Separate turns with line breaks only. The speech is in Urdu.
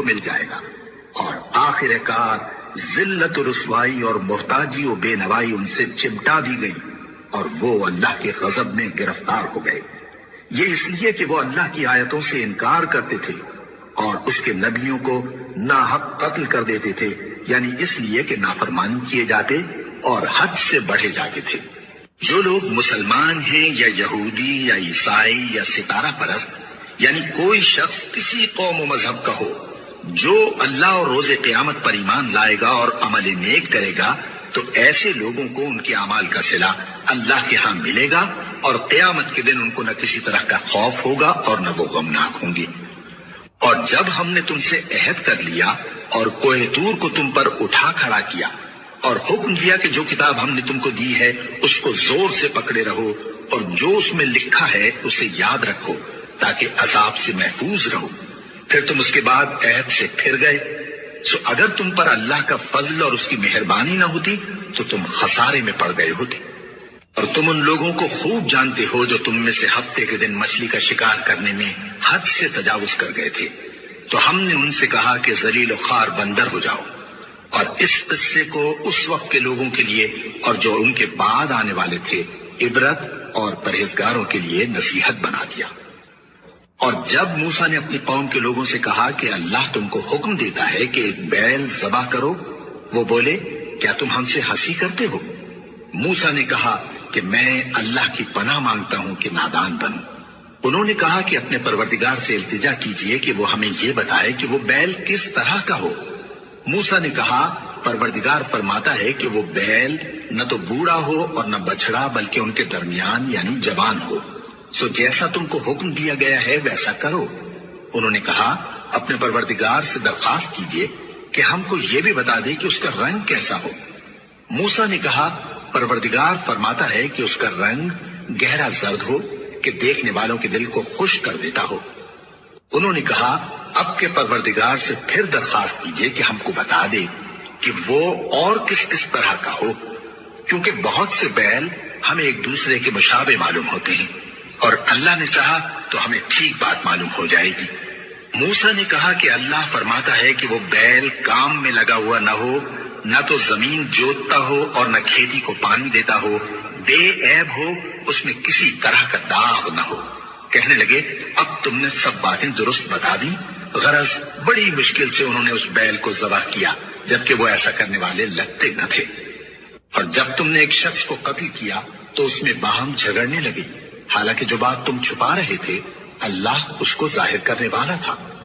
مل جائے گا، اور آخر کار ذلت و رسوائی اور محتاجی و بے نوائی ان سے چمٹا دی گئی، اور وہ اللہ کے غضب میں گرفتار ہو گئے۔ یہ اس لیے کہ وہ اللہ کی آیتوں سے انکار کرتے تھے اور اس کے نبیوں کو ناحق قتل کر دیتے تھے، یعنی اس لیے کہ نافرمانی کیے جاتے اور حد سے بڑھے جاتے تھے۔ جو لوگ مسلمان ہیں یا یہودی یا عیسائی یا ستارہ پرست، یعنی کوئی شخص کسی قوم و مذہب کا ہو، جو اللہ اور روز قیامت پر ایمان لائے گا اور عمل نیک کرے گا، تو ایسے لوگوں کو ان کے اعمال کا صلہ اللہ کے ہاں ملے گا، اور قیامت کے دن ان کو نہ کسی طرح کا خوف ہوگا اور نہ وہ غمناک ہوں گے۔ اور جب ہم نے تم سے عہد کر لیا اور کوہ طور کو تم پر اٹھا کھڑا کیا اور حکم دیا کہ جو کتاب ہم نے تم کو دی ہے اس کو زور سے پکڑے رہو، اور جو اس میں لکھا ہے اسے یاد رکھو تاکہ عذاب سے محفوظ رہو، پھر تم اس کے بعد عہد سے پھر گئے، سو اگر تم پر اللہ کا فضل اور اس کی مہربانی نہ ہوتی تو تم خسارے میں پڑ گئے ہوتے۔ اور تم ان لوگوں کو خوب جانتے ہو جو تم میں سے ہفتے کے دن مچھلی کا شکار کرنے میں حد سے تجاوز کر گئے تھے، تو ہم نے ان سے کہا کہ ذلیل و خوار بندر ہو جاؤ، اور اس قصے کو اس وقت کے لوگوں کے لیے اور جو ان کے بعد آنے والے تھے عبرت اور پرہیزگاروں کے لیے نصیحت بنا دیا۔ اور جب موسیٰ نے اپنی قوم کے لوگوں سے کہا کہ اللہ تم کو حکم دیتا ہے کہ ایک بیل ذبح کرو، وہ بولے کیا تم ہم سے ہنسی کرتے ہو؟ موسیٰ نے کہا کہ میں اللہ کی پناہ مانگتا ہوں کہ نادان بنوں۔ انہوں نے کہا کہ اپنے پروردگار سے التجا کیجئے کہ وہ ہمیں یہ بتائے کہ وہ بیل کس طرح کا ہو۔ موسیٰ نے کہا پروردگار فرماتا ہے کہ وہ بیل نہ تو بوڑھا ہو اور نہ بچڑا، بلکہ ان کے درمیان یعنی جوان ہو، سو جیسا تم کو حکم دیا گیا ہے ویسا کرو۔ انہوں نے کہا اپنے پروردگار سے درخواست کیجئے کہ ہم کو یہ بھی بتا دے کہ اس کا رنگ کیسا ہو۔ موسیٰ نے کہا پروردگار فرماتا ہے کہ اس کا رنگ گہرا زرد ہو کہ دیکھنے والوں کے دل کو خوش کر دیتا ہو۔ انہوں نے کہا اب کے پروردگار سے پھر درخواست کیجئے کہ ہم کو بتا دے کہ وہ اور کس کس طرح کا ہو، کیونکہ بہت سے بیل ہمیں ایک دوسرے کے مشابہ معلوم ہوتے ہیں، اور اللہ نے چاہا تو ہمیں ٹھیک بات معلوم ہو جائے گی۔ موسیٰ نے کہا کہ اللہ فرماتا ہے کہ وہ بیل کام میں لگا ہوا نہ ہو، نہ تو زمین جوتتا ہو اور نہ کھیتی کو پانی دیتا ہو، بے عیب ہو، اس میں کسی طرح کا داغ نہ ہو۔ کہنے لگے اب تم نے سب باتیں درست بتا دی۔ غرض بڑی مشکل سے انہوں نے اس بیل کو ذبح کیا، جبکہ وہ ایسا کرنے والے لگتے نہ تھے۔ اور جب تم نے ایک شخص کو قتل کیا تو اس میں باہم جھگڑنے لگے، حالانکہ جو بات تم چھپا رہے تھے اللہ اس کو ظاہر کرنے والا تھا۔